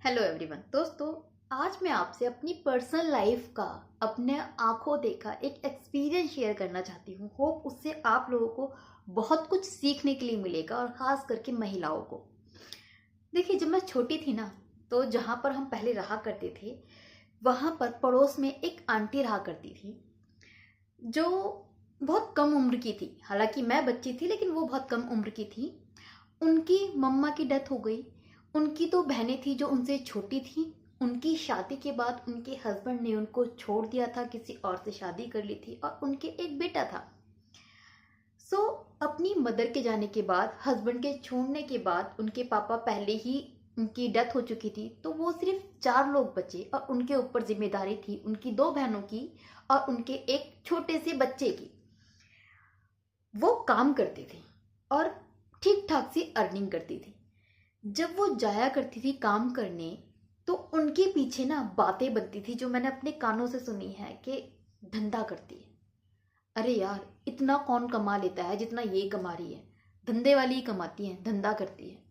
Hello everyone. दोस्तों, आज मैं आपसे अपनी पर्सनल लाइफ का अपने आंखों देखा एक एक्सपीरियंस शेयर करना चाहती हूँ। होप उससे आप लोगों को बहुत कुछ सीखने के लिए मिलेगा और ख़ास करके महिलाओं को। देखिए, जब मैं छोटी थी ना, तो जहाँ पर हम पहले रहा करते थे वहाँ पर पड़ोस में एक आंटी रहा करती थी जो बहुत कम उम्र की थी। हालांकि मैं बच्ची थी लेकिन वो बहुत कम उम्र की थी। उनकी मम्मा की डेथ हो गई। उनकी दो बहनें थी जो उनसे छोटी थी। उनकी शादी के बाद उनके हस्बैंड ने उनको छोड़ दिया था, किसी और से शादी कर ली थी और उनके एक बेटा था। सो अपनी मदर के जाने के बाद, हस्बैंड के छोड़ने के बाद, उनके पापा पहले ही उनकी डेथ हो चुकी थी, तो वो सिर्फ 4 लोग बचे और उनके ऊपर जिम्मेदारी थी उनकी 2 बहनों की और उनके एक छोटे से बच्चे की। वो काम करती थी और ठीक ठाक सी अर्निंग करती थी। जब वो जाया करती थी काम करने, तो उनके पीछे ना बातें बनती थी जो मैंने अपने कानों से सुनी है कि धंधा करती है। अरे यार, इतना कौन कमा लेता है जितना ये कमा रही है। धंधे वाली ही कमाती है, धंधा करती है।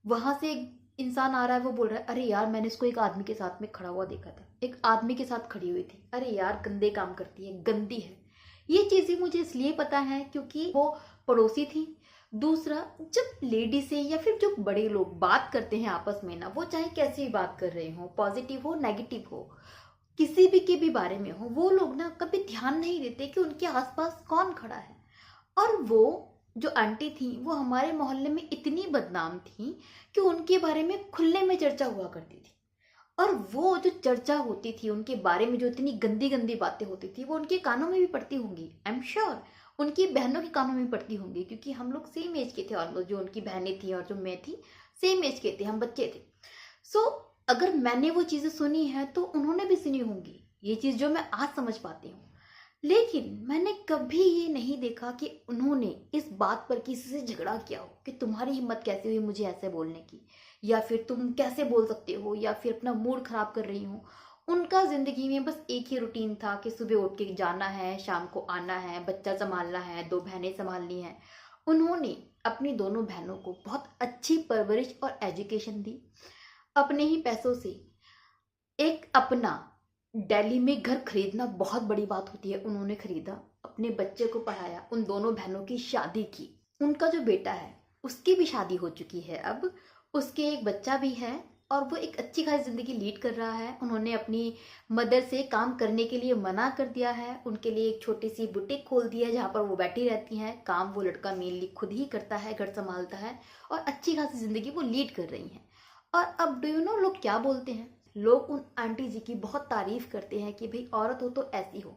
वहां से एक इंसान आ रहा है, वो बोल रहा है अरे यार, मैंने इसको एक आदमी के साथ में खड़ा हुआ देखा था, एक आदमी के साथ खड़ी हुई थी। अरे यार, गंदे काम करती है, गंदी है। ये चीजें मुझे इसलिए पता है क्योंकि वो पड़ोसी थी। दूसरा, जब लेडी से या फिर जो बड़े लोग बात करते हैं आपस में ना, वो चाहे कैसी भी बात कर रहे हो, पॉजिटिव हो नेगेटिव हो, किसी भी के भी बारे में हो, वो लोग ना कभी ध्यान नहीं देते कि उनके आसपास कौन खड़ा है। और वो जो आंटी थी वो हमारे मोहल्ले में इतनी बदनाम थी कि उनके बारे में खुले में चर्चा हुआ करती थी। और वो जो चर्चा होती थी उनके बारे में, जो इतनी गंदी गंदी बातें होती थी, वो उनके कानों में भी पड़ती होंगी। आई एम श्योर उनकी बहनों के कानों में भी पड़ती होंगी, क्योंकि हम लोग सेम एज के थे ऑलमोस्ट। जो उनकी बहनें थी और जो मैं थी, सेम एज के थे, हम बच्चे थे। सो अगर मैंने वो चीजें सुनी है तो उन्होंने भी सुनी होंगी। ये चीज जो मैं आज समझ पाती हूँ। लेकिन मैंने कभी ये नहीं देखा कि उन्होंने इस बात पर किसी से झगड़ा किया हो कि तुम्हारी हिम्मत कैसे हुई मुझे ऐसे बोलने की, या फिर तुम कैसे बोल सकते हो, या फिर अपना मूड खराब कर रही हो। उनका जिंदगी में बस एक ही रूटीन था कि सुबह उठ के जाना है, शाम को आना है, बच्चा संभालना है, 2 बहनें संभालनी है। उन्होंने अपनी दोनों बहनों को बहुत अच्छी परवरिश और एजुकेशन दी। अपने ही पैसों से एक अपना दिल्ली में घर खरीदना बहुत बड़ी बात होती है, उन्होंने खरीदा। अपने बच्चे को पढ़ाया, उन दोनों बहनों की शादी की। उनका जो बेटा है उसकी भी शादी हो चुकी है अब। उसके एक बच्चा भी है और वो एक अच्छी खासी जिंदगी लीड कर रहा है। उन्होंने अपनी मदर से काम करने के लिए मना कर दिया है। उनके लिए एक छोटी सी बुटीक खोल दी है जहाँ पर वो बैठी रहती हैं। काम वो लड़का मेनली खुद ही करता है, घर संभालता है और अच्छी खासी जिंदगी वो लीड कर रही हैं। और अब डू यू नो लोग क्या बोलते हैं? लोग उन आंटी जी की बहुत तारीफ करते हैं कि भाई औरत हो तो ऐसी हो।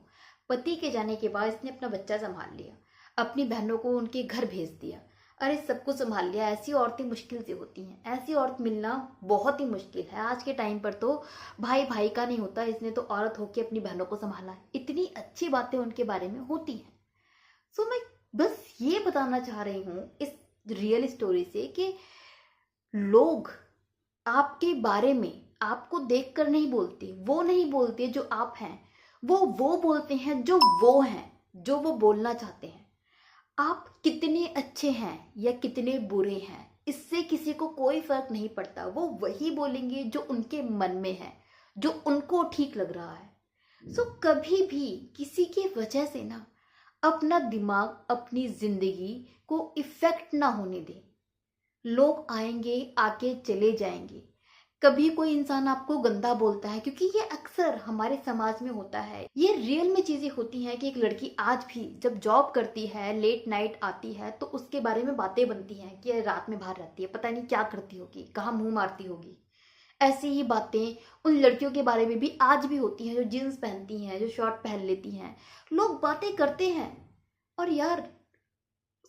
पति के जाने के बाद इसने अपना बच्चा संभाल लिया, अपनी बहनों को उनके घर भेज दिया, अरे सब कुछ संभाल लिया। ऐसी औरतें मुश्किल से होती हैं, ऐसी औरत मिलना बहुत ही मुश्किल है आज के टाइम पर। तो भाई भाई का नहीं होता, इसने तो औरत होके अपनी बहनों को संभाला है। इतनी अच्छी बातें उनके बारे में होती हैं। सो मैं बस ये बताना चाह रही हूँ इस रियल स्टोरी से कि लोग आपके बारे में आपको देखकर नहीं बोलते। वो नहीं बोलते जो आप हैं, वो बोलते हैं जो वो हैं, जो वो बोलना चाहते हैं। आप कितने अच्छे हैं या कितने बुरे हैं, इससे किसी को कोई फर्क नहीं पड़ता। वो वही बोलेंगे जो उनके मन में है, जो उनको ठीक लग रहा है। सो कभी भी किसी की वजह से ना अपना दिमाग, अपनी जिंदगी को इफेक्ट ना होने दें। लोग आएंगे, आके चले जाएंगे। कभी कोई इंसान आपको गंदा बोलता है, क्योंकि ये अक्सर हमारे समाज में होता है। ये रियल में चीजें होती हैं कि एक लड़की आज भी जब जॉब करती है, लेट नाइट आती है, तो उसके बारे में बातें बनती हैं कि ये रात में बाहर रहती है, पता नहीं क्या करती होगी, कहाँ मुंह मारती होगी। ऐसी ही बातें उन लड़कियों के बारे में भी आज भी होती हैं जो जीन्स पहनती हैं, जो शॉर्ट पहन लेती हैं। लोग बातें करते हैं। और यार,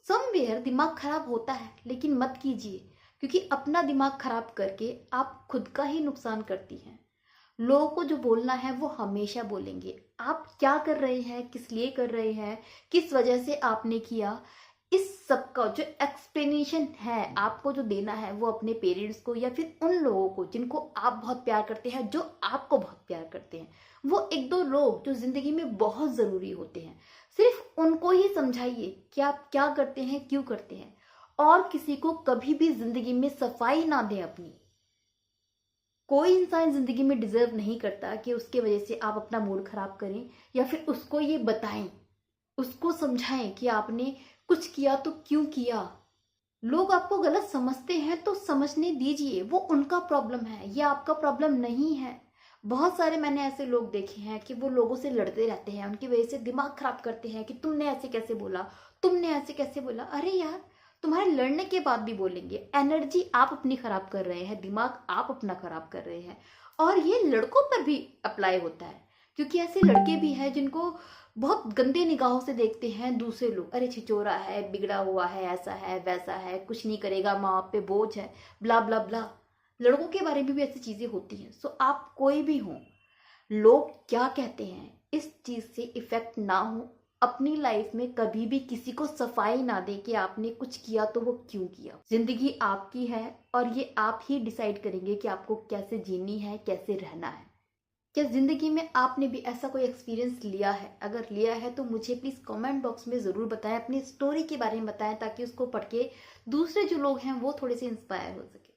समवेयर दिमाग खराब होता है, लेकिन मत कीजिए, क्योंकि अपना दिमाग खराब करके आप खुद का ही नुकसान करती हैं। लोगों को जो बोलना है वो हमेशा बोलेंगे। आप क्या कर रहे हैं, किस लिए कर रहे हैं, किस वजह से आपने किया, इस सब का जो एक्सप्लेनेशन है आपको जो देना है, वो अपने पेरेंट्स को या फिर उन लोगों को जिनको आप बहुत प्यार करते हैं, जो आपको बहुत प्यार करते हैं। वो एक दो लोग जो जिंदगी में बहुत जरूरी होते हैं, सिर्फ उनको ही समझाइए कि आप क्या करते हैं, क्यों करते हैं। और किसी को कभी भी जिंदगी में सफाई ना दें अपनी। कोई इंसान ज़िंदगी में डिज़र्व नहीं करता कि उसके वजह से आप अपना मूड ख़राब करें या फिर उसको ये बताएं, उसको समझाएं कि आपने कुछ किया तो क्यों किया। लोग आपको गलत समझते हैं तो समझने दीजिए, वो उनका प्रॉब्लम है, ये आपका प्रॉब्लम नहीं है। बहुत सारे मैंने ऐसे लोग देखे हैं कि वो लोगों से लड़ते रहते हैं, उनकी वजह से दिमाग खराब करते हैं कि तुमने ऐसे कैसे बोला, तुमने ऐसे कैसे बोला। अरे यार, तुम्हारे लड़ने के बाद भी बोलेंगे। एनर्जी आप अपनी खराब कर रहे हैं, दिमाग आप अपना खराब कर रहे हैं। और ये लड़कों पर भी अप्लाई होता है, क्योंकि ऐसे लड़के भी हैं जिनको बहुत गंदे निगाहों से देखते हैं दूसरे लोग। अरे छिचोरा है, बिगड़ा हुआ है, ऐसा है वैसा है, कुछ नहीं करेगा, माँ बाप पे बोझ है, ब्ला ब्ला ब्ला। लड़कों के बारे में भी ऐसी चीजें होती हैं। सो आप कोई भी हो, लोग क्या कहते हैं इस चीज से इफेक्ट ना हो। अपनी लाइफ में कभी भी किसी को सफाई ना दे कि आपने कुछ किया तो वो क्यों किया। जिंदगी आपकी है और ये आप ही डिसाइड करेंगे कि आपको कैसे जीनी है, कैसे रहना है। क्या जिंदगी में आपने भी ऐसा कोई एक्सपीरियंस लिया है? अगर लिया है तो मुझे प्लीज कमेंट बॉक्स में जरूर बताएं, अपनी स्टोरी के बारे में बताएं, ताकि उसको पढ़ के दूसरे जो लोग हैं वो थोड़े से इंस्पायर हो सके।